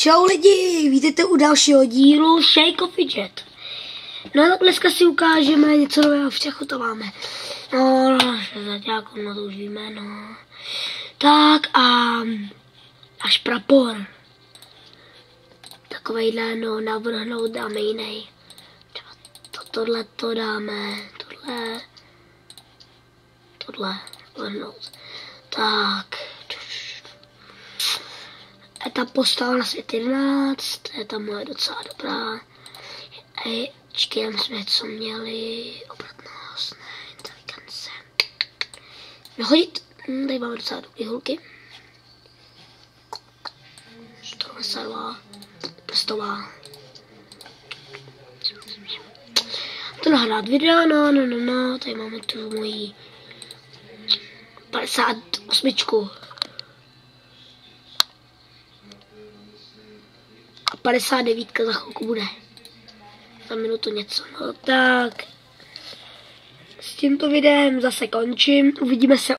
Čau lidi, vítejte u dalšího dílu Shake of Fidget. No tak dneska si ukážeme něco nového, všechno to máme. No, zaťáku, to už víme, no. Tak a až prapor. Takovejhle, no, navrhnout dáme jiný. Tohle to dáme, tohle vrhnout. Tak. Ta postava na svět 11, ta moje docela dobrá. Čekám, jsme co měli, obratnost, ne, inteligence. Nahodit, tady máme docela dobrý hulky. 152, prstová. To nahrát video, no, tady máme tu moji 58. A 59 za chvilku bude. Za minutu něco. No tak. S tímto videem zase končím. Uvidíme se